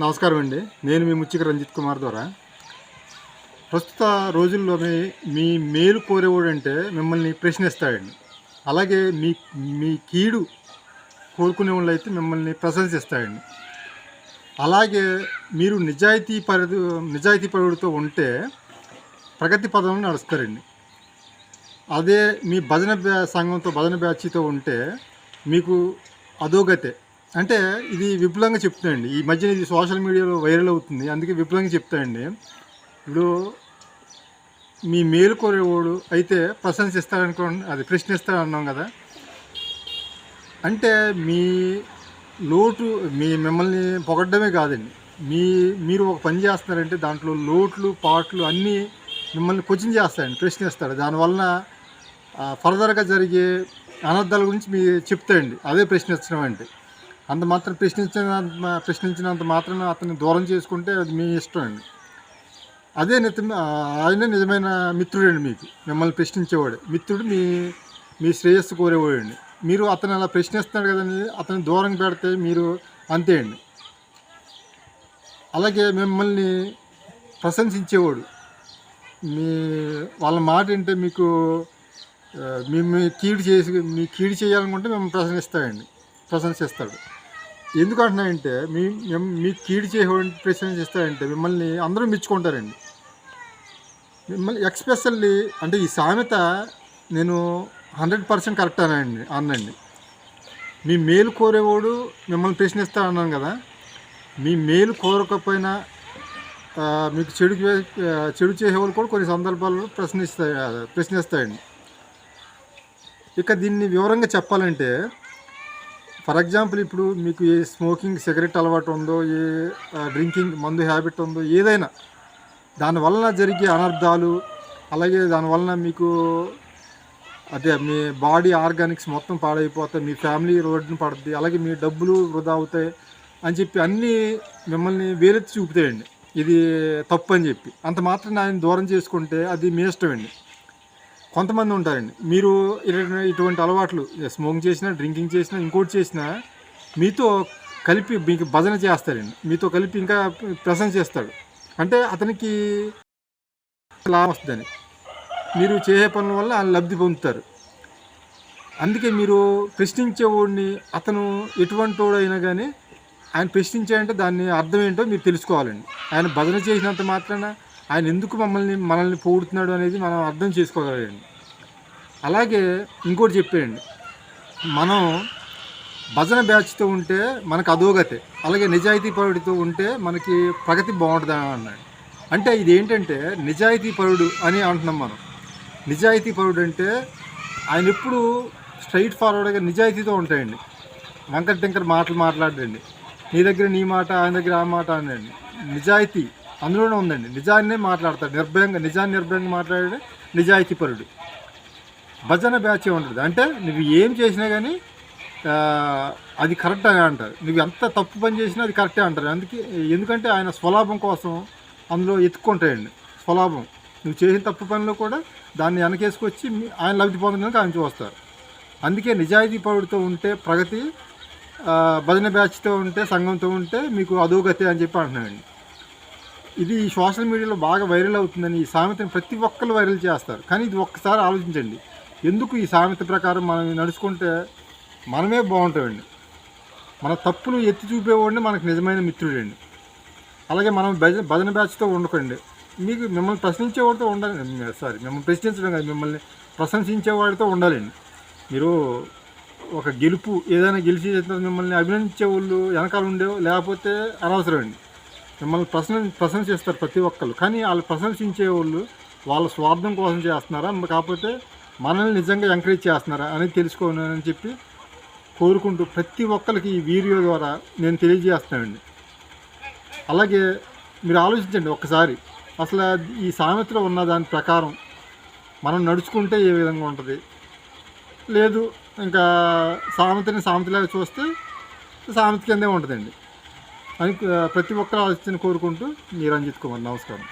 నమస్కారం అండి. నేను మీ ముచ్చిక రంజిత్ కుమార్ ద్వారా ప్రస్తుత రోజుల్లో మీ మేలు కోరేవాడంటే మిమ్మల్ని ప్రశ్నిస్తాడండి. అలాగే మీ మీ కీడు కోరుకునేవాళ్ళైతే మిమ్మల్ని ప్రశంసిస్తాడండి. అలాగే మీరు నిజాయితీపరుడితో ఉంటే ప్రగతి పదంలో నడుస్తారండి. అదే మీ సంఘంతో భజన బ్యాచ్తో ఉంటే మీకు అధోగతే. అంటే ఇది విపులంగా చెప్తానండి. ఈ మధ్యన ఇది సోషల్ మీడియాలో వైరల్ అవుతుంది. అందుకే విపులంగా చెప్తానండి. ఇప్పుడు మీ మేలు కోరేవాడు అయితే ప్రశంసిస్తాడనుకోండి, అది ప్రశ్నిస్తాడు అన్నాం కదా. అంటే మిమ్మల్ని పొగడ్డమే కాదండి, మీరు ఒక పని చేస్తున్నారంటే దాంట్లో లోట్లు పాట్లు అన్నీ మిమ్మల్ని క్వశ్చన్ చేస్తాడండి, ప్రశ్నిస్తాడు. దానివలన ఫర్దర్గా జరిగే అనర్థాల గురించి మీరు చెప్తాయండి. అదే ప్రశ్నించడం అంటే. అంత మాత్రం ప్రశ్నించినంత మాత్రం అతన్ని దూరం చేసుకుంటే అది మీ ఇష్టం అండి. ఆయనే నిజమైన మిత్రుడండి. మిమ్మల్ని ప్రశ్నించేవాడు మిత్రుడు, మీ శ్రేయస్సు కోరేవాడండి. మీరు అతను అలా ప్రశ్నిస్తున్నాడు కదండి, అతన్ని దూరం పెడితే మీరు అంతే అండి. అలాగే మిమ్మల్ని ప్రశంసించేవాడు వాళ్ళ మాట అంటే మీకు మీ కీడు చేయాలనుకుంటే మిమ్మల్ని ప్రశంసిస్తాడు. ఎందుకు అంటున్నాయంటే మీ కీడు చేసేవాడిని ప్రశంసిస్తాడంటే మిమ్మల్ని అందరూ మెచ్చుకుంటారండి. మిమ్మల్ని ఎక్స్పెషల్లీ అంటే ఈ సామెత నేను 100% కరెక్ట్ అనండి. మీ మేలు కోరేవాడు మిమ్మల్ని ప్రశ్నిస్తా అన్నాను కదా. మీ మేలు కోరకపోయినా మీకు చెడు చేసేవాళ్ళు కూడా కొన్ని సందర్భాల్లో ప్రశ్నిస్తాయండి. ఇక దీన్ని వివరంగా చెప్పాలంటే, ఫర్ ఎగ్జాంపుల్ ఇప్పుడు మీకు ఏ స్మోకింగ్ సిగరెట్ అలవాటు ఉందో, ఏ డ్రింకింగ్ మందు హ్యాబిట్ ఉందో, ఏదైనా దానివలన జరిగే అనర్థాలు, అలాగే దానివలన మీకు మీ బాడీ ఆర్గానిక్స్ మొత్తం పాడైపోతాయి, మీ ఫ్యామిలీ రోడ్డుని పడుతుంది, అలాగే మీ డబ్బులు వృధా అవుతాయి అని చెప్పి అన్నీ మిమ్మల్ని వేలెత్తి చూపుతాయండి. ఇది తప్పు అని చెప్పి అంత మాత్రం ఆయన దూరం చేసుకుంటే అది మీ ఇష్టం అండి. కొంతమంది ఉంటారండి, మీరు ఇటువంటి అలవాట్లు స్మోకింగ్ చేసినా, డ్రింకింగ్ చేసినా, ఇంకోటి చేసినా మీతో కలిపి మీకు భజన చేస్తారండి. మీతో కలిపి ఇంకా ప్రశంసిస్తాడు. అంటే అతనికి లాభం వస్తుందని మీరు చేసే పనుల వల్ల ఆయన లబ్ధి పొందుతారు. అందుకే మీరు ప్రశ్నించేవాడిని, అతను ఎటువంటి వాడైనా కానీ ఆయన ప్రశ్నించాడంటే దాన్ని అర్థం ఏంటో మీరు తెలుసుకోవాలండి. ఆయన భజన చేసినంత మాత్రాన ఆయన ఎందుకు మనల్ని పొగుడుతున్నాడు అనేది మనం అర్థం చేసుకోగలండి. అలాగే ఇంకోటి చెప్పేయండి, మనం భజన బ్యాచ్తో ఉంటే మనకు అధోగతే, అలాగే నిజాయితీపరుడితో ఉంటే మనకి ప్రగతి బాగుంటుంది అన్నాడు. అంటే ఇది ఏంటంటే నిజాయితీపరుడు అని అంటున్నాం మనం. నిజాయితీపరుడు అంటే ఆయన ఎప్పుడు స్ట్రైట్ ఫార్వర్డ్గా నిజాయితీతో ఉంటాయండి. వంకర టింకర మాటలు మాట్లాడండి, నీ దగ్గర నీ మాట, ఆయన దగ్గర ఆ మాట అనండి. నిజాయితీ అందులోనే ఉందండి. నిజాన్నే మాట్లాడతాడు, నిర్భయంగా మాట్లాడే నిజాయితీపరుడు. భజన బ్యాచ్ ఉంటుంది అంటే నువ్వు ఏం చేసినా కానీ అది కరెక్ట్ అని అంటారు. నువ్వు ఎంత తప్పు పని చేసినా అది కరెక్టే అంటారు. ఎందుకంటే ఆయన స్వలాభం కోసం అందులో ఎత్తుక్కుంటాయండి. స్వలాభం, నువ్వు చేసిన తప్పు పనిలో కూడా దాన్ని వెనకేసుకొచ్చి ఆయన లబ్ధి పొందడానికి ఆయన చూస్తారు. అందుకే నిజాయితీపరుడితో ఉంటే ప్రగతి, భజన బ్యాచ్తో ఉంటే, సంఘంతో ఉంటే మీకు అధోగతి అని చెప్పి అంటున్నాడండి. ఇది సోషల్ మీడియాలో బాగా వైరల్ అవుతుందని ఈ సామెతను ప్రతి ఒక్కరు వైరల్ చేస్తారు. కానీ ఇది ఒక్కసారి ఆలోచించండి, ఎందుకు ఈ సామెత ప్రకారం మనం నడుచుకుంటే మనమే బాగుంటామండి. మన తప్పులు ఎత్తి చూపేవాడిని మనకు నిజమైన మిత్రుడండి. అలాగే మనం భజన బ్యాచ్తో ఉండకండి. మిమ్మల్ని ప్రశ్నించేవాడితో ఉండాలి. మిమ్మల్ని ప్రశ్నించడం కాదు, మిమ్మల్ని ప్రశంసించేవాడితో ఉండాలండి. మీరు ఒక ఏదైనా గెలిచి మిమ్మల్ని అభినందించే వాళ్ళు వెనకాల ఉండేవో లేకపోతే అనవసరం అండి. మిమ్మల్ని ప్రశంసిస్తారు ప్రతి ఒక్కళ్ళు. కానీ వాళ్ళు ప్రశంసించే వాళ్ళు వాళ్ళ స్వార్థం కోసం చేస్తున్నారా, కాకపోతే మనల్ని నిజంగా ఎంకరేజ్ చేస్తున్నారా అనేది తెలుసుకోవాలని చెప్పి కోరుకుంటూ ప్రతి ఒక్కరికి ఈ వీడియో ద్వారా నేను తెలియజేస్తానండి. అలాగే మీరు ఆలోచించండి ఒక్కసారి, అసలు ఈ సామెతలో ఉన్న దాని ప్రకారం మనం నడుచుకుంటే ఏ విధంగా ఉంటుంది, లేదు ఇంకా సామెతలాగా చూస్తే సామెత కిందే ఉంటుందండి అని ప్రతి ఒక్కరు ఆలోచన కోరుకుంటూ మీ రంజిత్ కుమార్. నమస్కారం.